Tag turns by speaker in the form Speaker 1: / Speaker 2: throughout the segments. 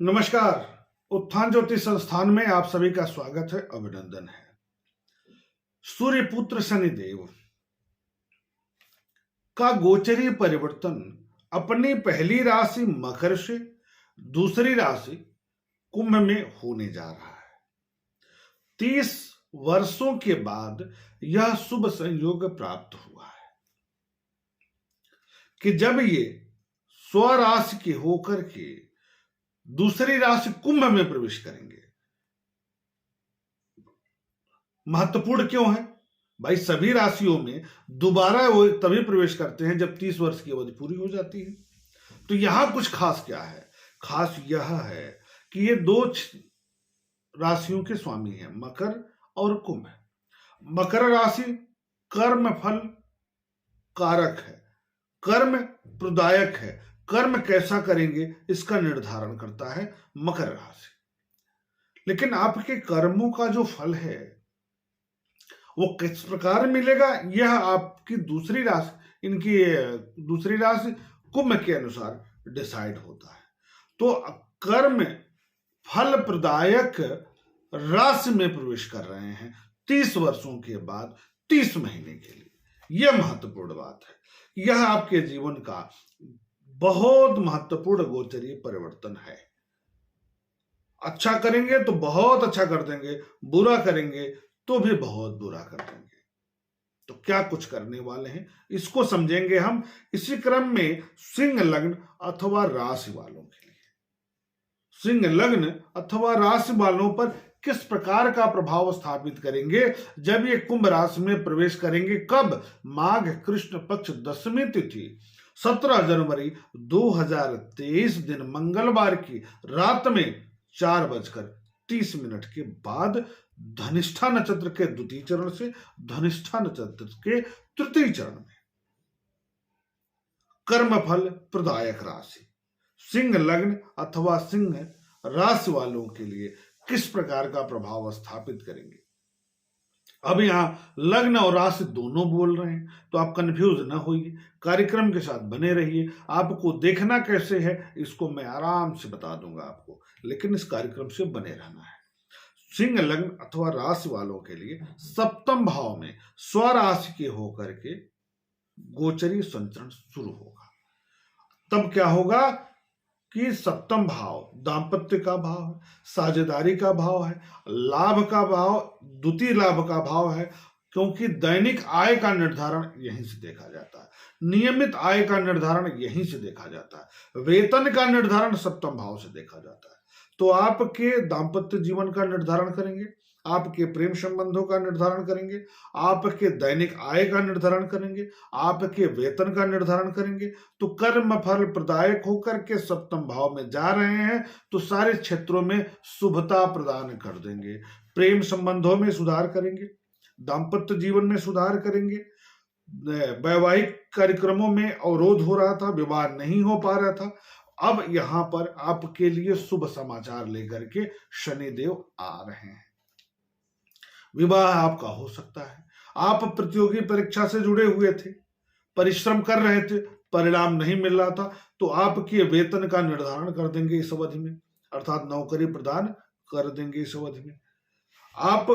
Speaker 1: नमस्कार। उत्थान ज्योतिष संस्थान में आप सभी का स्वागत है, अभिनंदन है। सूर्य पुत्र शनिदेव का गोचरीय परिवर्तन अपनी पहली राशि मकर से दूसरी राशि कुंभ में होने जा रहा है। 30 वर्षों के बाद यह शुभ संयोग प्राप्त हुआ है कि जब ये स्वराशि के होकर के दूसरी राशि कुंभ में प्रवेश करेंगे। महत्वपूर्ण क्यों है भाई? सभी राशियों में दोबारा वो तभी प्रवेश करते हैं जब 30 वर्ष की अवधि पूरी हो जाती है। तो यहां कुछ खास क्या है? खास यह है कि ये दो राशियों के स्वामी हैं, मकर और कुंभ। मकर राशि कर्म फल कारक है, कर्म प्रदायक है। कर्म कैसा करेंगे इसका निर्धारण करता है मकर राशि। लेकिन आपके कर्मों का जो फल है वो किस प्रकार मिलेगा, यह आपकी दूसरी राशि, इनकी दूसरी राशि कुंभ के अनुसार डिसाइड होता है। तो कर्म फल प्रदायक राशि में प्रवेश कर रहे हैं 30 वर्षों के बाद 30 महीने के लिए। यह महत्वपूर्ण बात है। यह आपके जीवन का बहुत महत्वपूर्ण गोचरीय परिवर्तन है। अच्छा करेंगे तो बहुत अच्छा कर देंगे, बुरा करेंगे तो भी बहुत बुरा कर देंगे। तो क्या कुछ करने वाले हैं इसको समझेंगे हम इसी क्रम में सिंह लग्न अथवा राशि वालों के लिए। सिंह लग्न अथवा राशि वालों पर किस प्रकार का प्रभाव स्थापित करेंगे जब ये कुंभ राशि में प्रवेश करेंगे? कब? माघ कृष्ण पक्ष दशमी तिथि 17 जनवरी 2023 दिन मंगलवार की रात में 4:30 के बाद धनिष्ठा नक्षत्र के द्वितीय चरण से धनिष्ठा नक्षत्र के तृतीय चरण में कर्मफल प्रदायक राशि सिंह लग्न अथवा सिंह राशि वालों के लिए किस प्रकार का प्रभाव स्थापित करेंगे। अब यहां लग्न और राशि दोनों बोल रहे हैं, तो आप कंफ्यूज ना होइए, कार्यक्रम के साथ बने रहिए। आपको देखना कैसे है इसको मैं आराम से बता दूंगा आपको, लेकिन इस कार्यक्रम से बने रहना है। सिंह लग्न अथवा राशि वालों के लिए सप्तम भाव में स्वराशि के होकर के गोचरीय संचरण शुरू होगा। तब क्या होगा कि सप्तम भाव दाम्पत्य का भाव है, साझेदारी का भाव है, लाभ का भाव, द्वितीय लाभ का भाव है, क्योंकि दैनिक आय का निर्धारण यहीं से देखा जाता है, नियमित आय का निर्धारण यहीं से देखा जाता है, वेतन का निर्धारण सप्तम भाव से देखा जाता है। तो आपके दाम्पत्य जीवन का निर्धारण करेंगे, आपके प्रेम संबंधों का निर्धारण करेंगे, आपके दैनिक आय का निर्धारण करेंगे, आपके वेतन का निर्धारण करेंगे। तो कर्म फल प्रदायक होकर के सप्तम भाव में जा रहे हैं तो सारे क्षेत्रों में शुभता प्रदान कर देंगे। प्रेम संबंधों में सुधार करेंगे, दाम्पत्य जीवन में सुधार करेंगे, वैवाहिक कार्यक्रमों में अवरोध हो रहा था, विवाह नहीं हो पा रहा था, अब यहां पर आपके लिए शुभ समाचार लेकर के शनिदेव आ रहे हैं। विवाह आपका हो सकता है। आप प्रतियोगी परीक्षा से जुड़े हुए थे, परिश्रम कर रहे थे, परिणाम नहीं मिल रहा था, तो आपके वेतन का निर्धारण कर देंगे इस अवधि में, अर्थात नौकरी प्रदान कर देंगे इस अवधि में। आप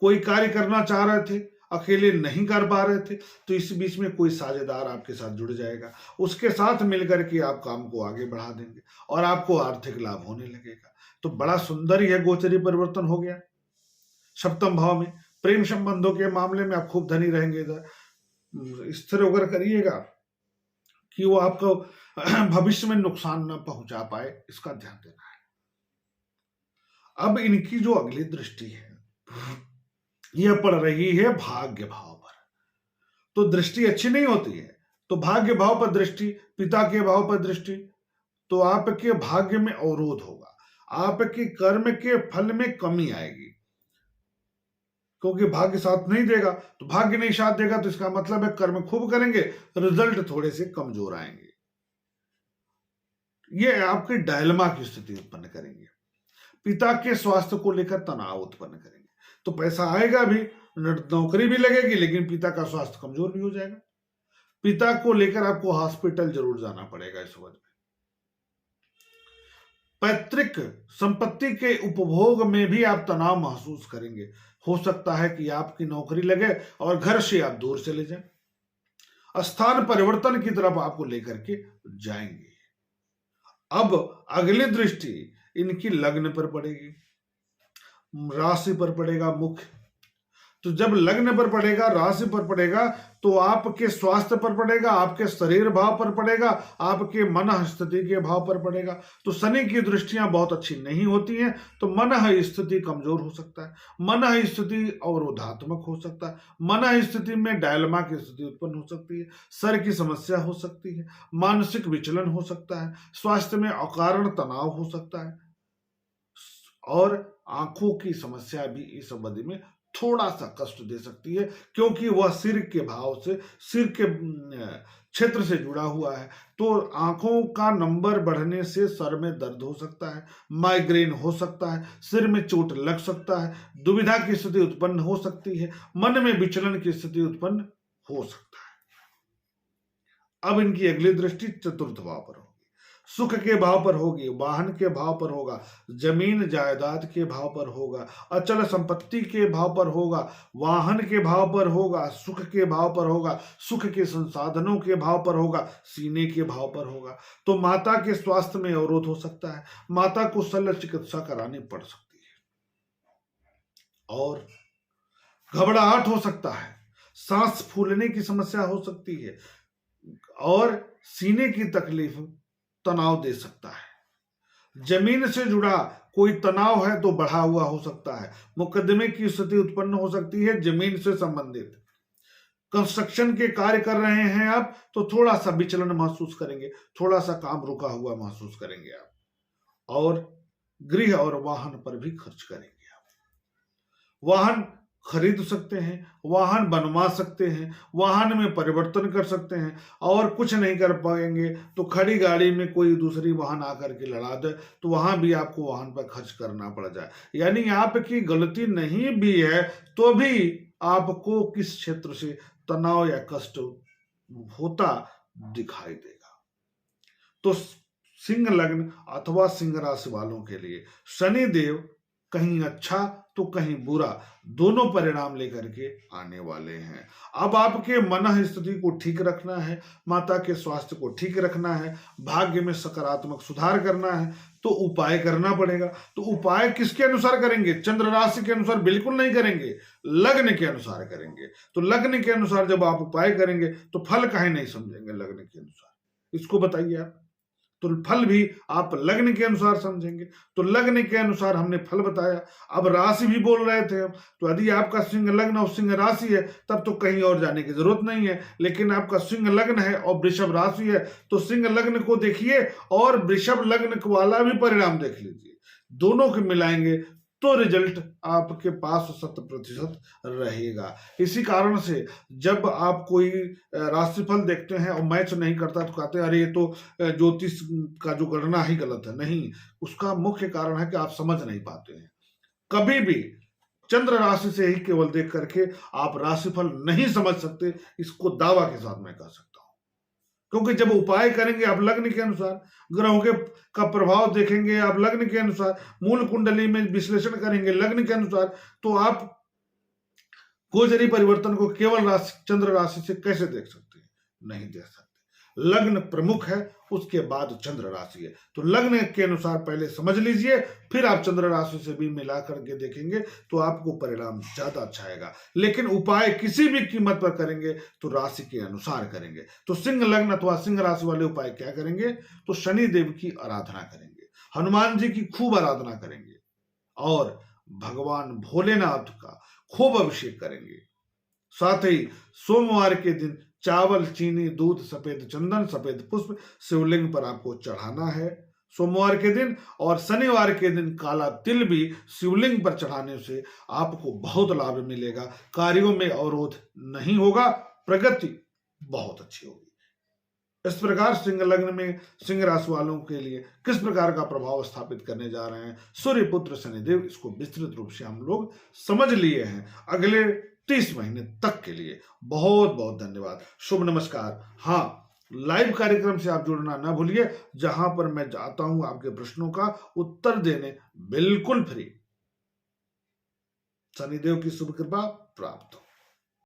Speaker 1: कोई कार्य करना चाह रहे थे, अकेले नहीं कर पा रहे थे, तो इस बीच में कोई साझेदार आपके साथ जुड़ जाएगा, उसके साथ मिलकर के आप काम को आगे बढ़ा देंगे और आपको आर्थिक लाभ होने लगेगा। तो बड़ा सुंदर यह गोचरीय परिवर्तन हो गया। सप्तम भाव में प्रेम संबंधों के मामले में आप खूब धनी रहेंगे। इधर स्थिर होकर करिएगा कि वो आपको भविष्य में नुकसान न पहुंचा पाए, इसका ध्यान देना है। अब इनकी जो अगली दृष्टि है यह पड़ रही है भाग्य भाव पर। तो दृष्टि अच्छी नहीं होती है, तो भाग्य भाव पर दृष्टि, पिता के भाव पर दृष्टि, तो आपके भाग्य में अवरोध होगा, आपके कर्म के फल में कमी आएगी, क्योंकि भाग्य साथ नहीं देगा। तो भाग्य नहीं साथ देगा तो इसका मतलब है कर्म खूब करेंगे, रिजल्ट थोड़े से कमजोर आएंगे। ये आपकी डायलमा की स्थिति उत्पन्न करेंगे। पिता के स्वास्थ्य को लेकर तनाव उत्पन्न करेंगे, तो पैसा आएगा भी, नौकरी भी लगेगी, लेकिन पिता का स्वास्थ्य कमजोर भी हो जाएगा। पिता को लेकर आपको हॉस्पिटल जरूर जाना पड़ेगा इस वक्त में। पैतृक संपत्ति के उपभोग में भी आप तनाव महसूस करेंगे। हो सकता है कि आपकी नौकरी लगे और घर से आप दूर चले जाएं। स्थान परिवर्तन की तरफ आपको लेकर के जाएंगे। अब अगली दृष्टि इनकी लग्न पर पड़ेगी, राशि पर पड़ेगा मुख्य। तो जब लग्न पर पड़ेगा, राशि पर पड़ेगा, तो आपके स्वास्थ्य पर पड़ेगा, आपके शरीर भाव पर पड़ेगा, आपके मन स्थिति के भाव पर पड़ेगा। तो शनि की दृष्टियां बहुत अच्छी नहीं होती हैं, तो मन स्थिति कमजोर हो सकता है, मन स्थिति अवरोधात्मक हो सकता है, मन स्थिति में डायलमा की स्थिति उत्पन्न हो सकती है, सर की समस्या हो सकती है, मानसिक विचलन हो सकता है, स्वास्थ्य में अकारण तनाव हो सकता है, और आंखों की समस्या भी इस अवधि में थोड़ा सा कष्ट दे सकती है, क्योंकि वह सिर के भाव से, सिर के क्षेत्र से जुड़ा हुआ है। तो आंखों का नंबर बढ़ने से सर में दर्द हो सकता है, माइग्रेन हो सकता है, सिर में चोट लग सकता है, दुविधा की स्थिति उत्पन्न हो सकती है, मन में विचलन की स्थिति उत्पन्न हो सकता है। अब इनकी अगली दृष्टि चतुर्थ भाव पर होगी, सुख के भाव पर होगी, वाहन के भाव पर होगा, जमीन जायदाद के भाव पर होगा, अचल संपत्ति के भाव पर होगा, वाहन के भाव पर होगा, सुख के भाव पर होगा, सुख के संसाधनों के भाव पर होगा, सीने के भाव पर होगा। तो माता के स्वास्थ्य में अवरोध हो सकता है, माता को शल्य चिकित्सा करानी पड़ सकती है, और घबराहट हो सकता है, सांस फूलने की समस्या हो सकती है, और सीने की तकलीफ तनाव दे सकता है। जमीन से जुड़ा कोई तनाव है तो बढ़ा हुआ हो सकता है, मुकदमे की स्थिति उत्पन्न हो सकती है जमीन से संबंधित। कंस्ट्रक्शन के कार्य कर रहे हैं आप, तो थोड़ा सा विचलन महसूस करेंगे, थोड़ा सा काम रुका हुआ महसूस करेंगे आप, और गृह और वाहन पर भी खर्च करेंगे आप। वाहन खरीद सकते हैं, वाहन बनवा सकते हैं, वाहन में परिवर्तन कर सकते हैं, और कुछ नहीं कर पाएंगे तो खड़ी गाड़ी में कोई दूसरी वाहन आकर के लड़ा दे, तो वहां भी आपको वाहन पर खर्च करना पड़ जाए। यानी आपकी गलती नहीं भी है तो भी आपको किस क्षेत्र से तनाव या कष्ट होता दिखाई देगा। तो सिंह लग्न अथवा सिंह राशि वालों के लिए शनिदेव कहीं अच्छा तो कहीं बुरा दोनों परिणाम लेकर के आने वाले हैं। अब आपके मन स्थिति को ठीक रखना है, माता के स्वास्थ्य को ठीक रखना है, भाग्य में सकारात्मक सुधार करना है, तो उपाय करना पड़ेगा। तो उपाय किसके अनुसार करेंगे? चंद्र राशि के अनुसार बिल्कुल नहीं करेंगे, लग्न के अनुसार करेंगे। तो लग्न के अनुसार जब आप उपाय करेंगे तो फल काहे नहीं समझेंगे लग्न के अनुसार, इसको बताइए आप। तो फल भी आप लग्न के अनुसार समझेंगे। तो लग्न के अनुसार हमने फल बताया। अब राशि भी बोल रहे थे हम, तो यदि आपका सिंह लग्न और सिंह राशि है तब तो कहीं और जाने की जरूरत नहीं है। लेकिन आपका सिंह लग्न है और वृषभ राशि है, तो सिंह लग्न को देखिए और वृषभ लग्न वाला भी परिणाम देख लीजिए, दोनों को मिलाएंगे तो रिजल्ट आपके पास 100% रहेगा। इसी कारण से जब आप कोई राशिफल देखते हैं और मैच नहीं करता तो कहते हैं अरे ये तो ज्योतिष का जो गणना ही गलत है। नहीं, उसका मुख्य कारण है कि आप समझ नहीं पाते हैं। कभी भी चंद्र राशि से ही केवल देख करके आप राशिफल नहीं समझ सकते, इसको दावा के साथ मैं कह सकता हूं। क्योंकि जब उपाय करेंगे आप लग्न के अनुसार, ग्रहों के का प्रभाव देखेंगे आप लग्न के अनुसार, मूल कुंडली में विश्लेषण करेंगे लग्न के अनुसार, तो आप गोचरी परिवर्तन को केवल चंद्र राशि से कैसे देख सकते हैं? नहीं देख सकते। लग्न प्रमुख है, उसके बाद चंद्र राशि है। तो लग्न के अनुसार पहले समझ लीजिए, फिर आप चंद्र राशि से भी मिला करके देखेंगे तो आपको परिणाम ज्यादा अच्छा आएगा। लेकिन उपाय किसी भी कीमत पर करेंगे तो राशि के अनुसार करेंगे। तो सिंह लग्न अथवा सिंह राशि वाले उपाय क्या करेंगे? तो शनि देव की आराधना करेंगे, हनुमान जी की खूब आराधना करेंगे, और भगवान भोलेनाथ का खूब अभिषेक करेंगे। साथ ही सोमवार के दिन चावल, चीनी, दूध, सफेद चंदन, सफेद पुष्प शिवलिंग पर आपको चढ़ाना है सोमवार के दिन। और शनिवार के दिन काला तिल भी शिवलिंग पर चढ़ाने से आपको बहुत लाभ मिलेगा, कार्यों में अवरोध नहीं होगा, प्रगति बहुत अच्छी होगी। इस प्रकार सिंह लग्न में सिंह राशि वालों के लिए किस प्रकार का प्रभाव स्थापित करने जा रहे हैं सूर्य पुत्र शनिदेव, इसको विस्तृत रूप से हम लोग समझ लिए हैं। अगले 30 महीने तक के लिए बहुत बहुत धन्यवाद। शुभ नमस्कार। हाँ, लाइव कार्यक्रम से आप जुड़ना ना भूलिए, जहां पर मैं जाता हूं आपके प्रश्नों का उत्तर देने, बिल्कुल फ्री। शनिदेव की शुभ कृपा प्राप्त हो।